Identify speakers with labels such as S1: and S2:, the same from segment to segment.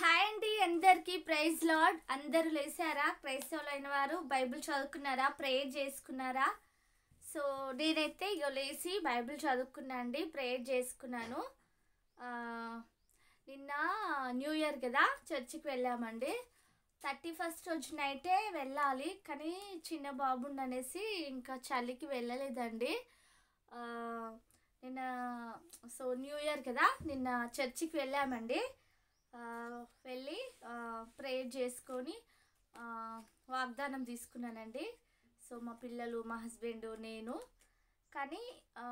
S1: Hi అండి, అందరికీ praise lord. అందరూ లేసారా? క్రైస్తవులైన వారు బైబిల్ చదువుకున్నారా? ప్రేయర్ చేసుకున్నారా? సో నేనైతే ఇక లేచి బైబిల్ చదువుకున్నా అండి, ప్రేయర్ చేసుకున్నాను. ఆ, నిన్న న్యూ ఇయర్ కదా, చర్చికి వెళ్ళామండి. 31st రోజు నైటే వెళ్ళాలి, కానీ చిన్న బాబుండి అనేసి ఇంకా చలికి వెళ్ళలేదండి. ఆ, నిన్న న్యూ ఇయర్ కదా, నిన్న చర్చికి వెళ్ళామండి. ఆ, వెళ్ళి ప్రేయర్ చేసుకొని ఆ, వాగ్దానం తీసుకున్నానండి. సో మా పిల్లలు, మా హస్బెండ్, నేను. కానీ ఆ,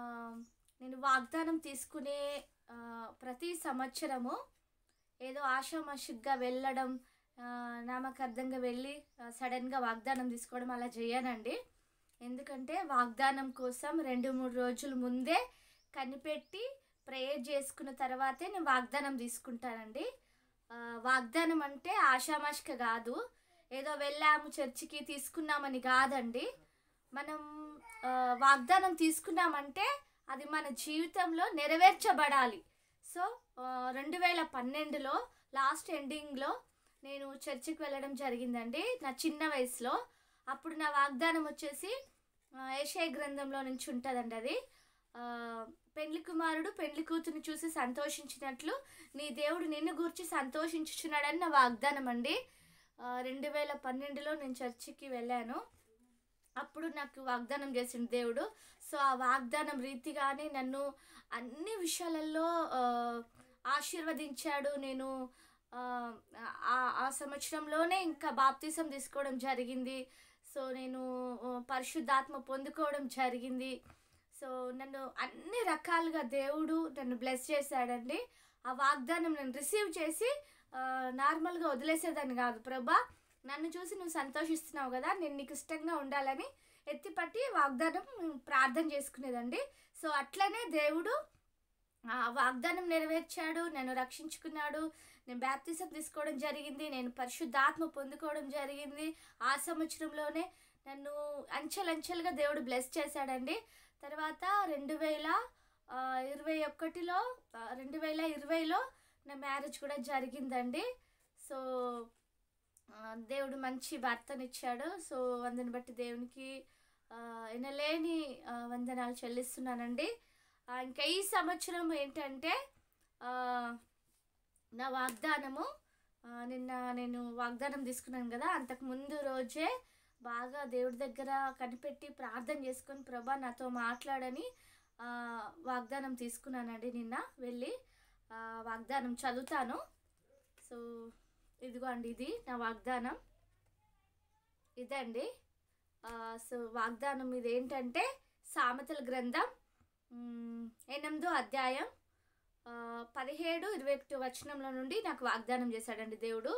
S1: నేను వాగ్దానం తీసుకునే ఆ, ప్రతి సంవత్సరము ఏదో ఆషామాషిగ్గా వెళ్ళడం, నామకార్థంగా వెళ్ళి సడన్గా వాగ్దానం తీసుకోవడం అలా చేయనండి. ఎందుకంటే వాగ్దానం కోసం 2-3 రోజుల ముందే కనిపెట్టి ప్రేయర్ చేసుకున్న తర్వాతే నేను వాగ్దానం తీసుకుంటానండి. వాగ్దానం అంటే ఆషామాషిక కాదు, ఏదో వెళ్ళాము చర్చికి తీసుకున్నామని కాదండి. మనం వాగ్దానం తీసుకున్నామంటే అది మన జీవితంలో నెరవేర్చబడాలి. సో 2012లో లాస్ట్ ఎండింగ్లో నేను చర్చికి వెళ్ళడం జరిగిందండి, నా చిన్న వయసులో. అప్పుడు నా వాగ్దానం వచ్చేసి యెషయా గ్రంథంలో నుంచి ఉంటుందండి అది. పెండ్లి కుమారుడు పెండ్లి కూతురుని చూసి సంతోషించినట్లు నీ దేవుడు నిన్ను గూర్చి సంతోషించుచున్నాడని నా వాగ్దానం అండి. 2012లో నేను చర్చికి వెళ్ళాను. అప్పుడు నాకు వాగ్దానం చేసిన దేవుడు. సో ఆ వాగ్దానం రీతిగానే నన్ను అన్ని విషయాలలో ఆశీర్వదించాడు. నేను ఆ సంవత్సరంలోనే ఇంకా బాప్తిసం తీసుకోవడం జరిగింది. సో నేను పరిశుద్ధాత్మ పొందుకోవడం జరిగింది. సో నన్ను అన్ని రకాలుగా దేవుడు నన్ను బ్లెస్ చేశాడండి. ఆ వాగ్దానం నేను రిసీవ్ చేసి నార్మల్గా వదిలేసేదాన్ని కాదు. ప్రభా, నన్ను చూసి నువ్వు సంతోషిస్తున్నావు కదా, నేను నీకు ఇష్టంగా ఉండాలని ఎత్తిపట్టి వాగ్దానం ప్రార్థన చేసుకునేదండి. సో అట్లనే దేవుడు ఆ వాగ్దానం నెరవేర్చాడు, నన్ను రక్షించుకున్నాడు. నేను బాప్తిసం తీసుకోవడం జరిగింది, నేను పరిశుద్ధాత్మ పొందుకోవడం జరిగింది. ఆ సంవత్సరంలోనే నన్ను అంచెలంచెలుగా దేవుడు బ్లెస్ చేశాడండి. తర్వాత 2020లో నా మ్యారేజ్ కూడా జరిగిందండి. సో దేవుడు మంచి భర్తనిచ్చాడు. సో అందుని బట్టి దేవునికి ఎనలేని వందనాలు చెల్లిస్తున్నానండి. ఇంకా ఈ సంవత్సరం ఏంటంటే నా వాగ్దానము, నిన్న నేను వాగ్దానం తీసుకున్నాను కదా, అంతకు ముందు రోజే బాగా దేవుడి దగ్గర కనిపెట్టి ప్రార్థన చేసుకొని ప్రభా నాతో మాట్లాడని వాగ్దానం తీసుకున్నానండి. నిన్న వెళ్ళి వాగ్దానం చదువుతాను. సో ఇదిగో అండి, ఇది నా వాగ్దానం, ఇదండి. సో వాగ్దానం ఇది ఏంటంటే సామెతల గ్రంథం 8వ అధ్యాయం 17-21 వచనంలో నుండి నాకు వాగ్దానం చేశాడండి దేవుడు.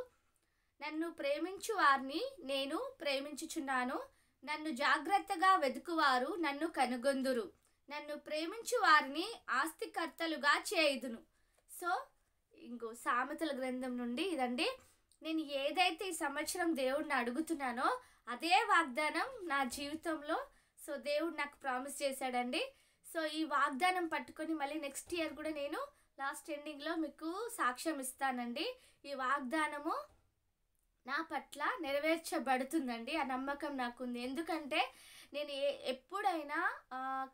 S1: నన్ను ప్రేమించు వారిని నేను ప్రేమించుచున్నాను, నన్ను జాగ్రత్తగా వెతుకువారు నన్ను కనుగొందురు, నన్ను ప్రేమించు వారిని ఆస్తికర్తలుగా చేయుదును. సో ఇంకో సామెతల గ్రంథం నుండి ఇదండి. నేను ఏదైతే ఈ సంవత్సరం దేవుడిని అడుగుతున్నానో అదే వాగ్దానం నా జీవితంలో సో దేవుడు నాకు ప్రామిస్ చేశాడండి. సో ఈ వాగ్దానం పట్టుకొని మళ్ళీ నెక్స్ట్ ఇయర్ కూడా నేను లాస్ట్ ఎండింగ్లో మీకు సాక్ష్యం ఇస్తానండి. ఈ వాగ్దానము నా పట్ల నెరవేర్చబడుతుందండి, ఆ నమ్మకం నాకుంది. ఎందుకంటే నేను ఎప్పుడైనా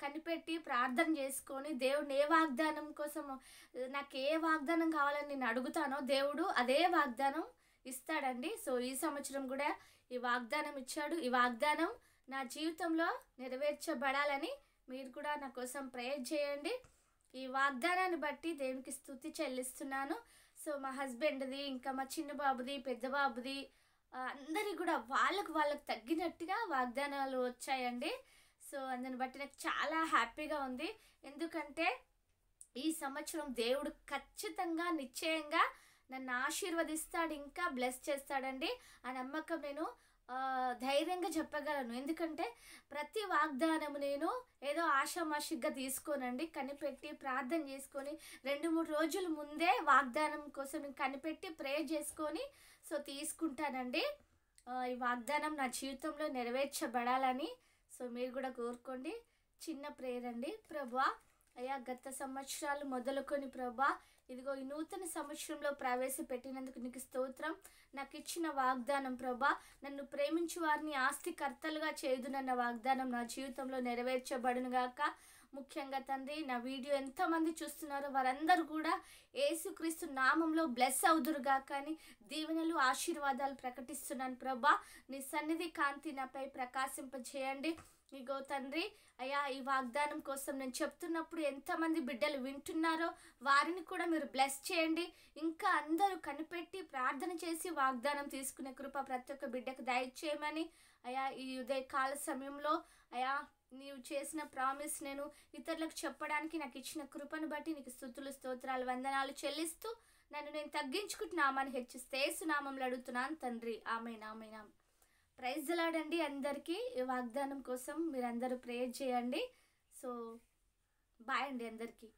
S1: కనిపెట్టి ప్రార్థన చేసుకొని దేవుడిని ఏ వాగ్దానం కోసం, నాకు ఏ వాగ్దానం కావాలని నేను అడుగుతానో దేవుడు అదే వాగ్దానం ఇస్తాడండి. సో ఈ సంవత్సరం కూడా ఈ వాగ్దానం ఇచ్చాడు. ఈ వాగ్దానం నా జీవితంలో నెరవేర్చబడాలని మీరు కూడా నా కోసం ప్రేయర్ చేయండి. ఈ వాగ్దానాన్ని బట్టి దేవునికి స్తుతి చెల్లిస్తున్నాను. సో మా హస్బెండ్ది, ఇంకా మా చిన్న బాబుది, పెద్ద బాబుది, అందరి కూడా వాళ్ళకు తగ్గినట్టుగా వాగ్దానాలు వచ్చాయండి. సో అందుని బట్టి నాకు చాలా హ్యాపీగా ఉంది. ఎందుకంటే ఈ సంవత్సరం దేవుడు ఖచ్చితంగా నిశ్చయంగా నన్ను ఆశీర్వదిస్తాడు, ఇంకా బ్లెస్ చేస్తాడండి. ఆ నమ్మకం నేను ధైర్యంగా చెప్పగలను. ఎందుకంటే ప్రతి వాగ్దానము నేను ఏదో ఆషామాషిగ్గా తీసుకోనండి, కనిపెట్టి ప్రార్థన చేసుకొని 2-3 రోజుల ముందే వాగ్దానం కోసం నేను కనిపెట్టి ప్రేయర్ చేసుకొని సో తీసుకుంటానండి. ఈ వాగ్దానం నా జీవితంలో నెరవేర్చబడాలని సో మీరు కూడా కోరుకోండి. చిన్న ప్రేయర్ అండి. ప్రభువా, అయ్యా, గత సంవత్సరాలు మొదలుకొని ప్రభా ఇదిగో ఈ నూతన సంవత్సరంలో ప్రవేశపెట్టినందుకు నీకు స్తోత్రం. నాకు ఇచ్చిన వాగ్దానం ప్రభా, నన్ను ప్రేమించు వారిని ఆస్తికర్తలుగా చేయుదునన్న వాగ్దానం నా జీవితంలో నెరవేర్చబడును గాక. ముఖ్యంగా తండ్రి, నా వీడియో ఎంతమంది చూస్తున్నారో వారందరూ కూడా యేసుక్రీస్తు నామంలో బ్లెస్ అవుదురుగా కానీ దీవెనలు ఆశీర్వాదాలు ప్రకటిస్తున్నాను ప్రభా. నీ సన్నిధి కాంతి నాపై ప్రకాశింపచేయండి. ఇగో తండ్రి అయ్యా, ఈ వాగ్దానం కోసం నేను చెప్తున్నప్పుడు ఎంతమంది బిడ్డలు వింటున్నారో వారిని కూడా మీరు బ్లెస్ చేయండి. ఇంకా అందరూ కనిపెట్టి ప్రార్థన చేసి వాగ్దానం తీసుకునే కృప ప్రతి ఒక్క బిడ్డకు దయచేయమని అయ్యా, ఈ ఉదయకాల సమయంలో అయ్యా నీవు చేసిన ప్రామిస్ నేను ఇతరులకు చెప్పడానికి నాకు ఇచ్చిన కృపను బట్టి నీకు స్తుతులు స్తోత్రాలు వందనాలు చెల్లిస్తూ నన్ను నేను తగ్గించుకుంటున్నామని హెచ్చిస్తే యేసునామంలో అడుగుతున్నాను తండ్రి. ఆమేన్ ఆమేన్. ప్రైజ్ ది లార్డ్ అండి. అందరికీ ఈ వాగ్దానం కోసం మీరందరూ ప్రేయర్ చేయండి. సో బాయ్ అండి అందరికీ.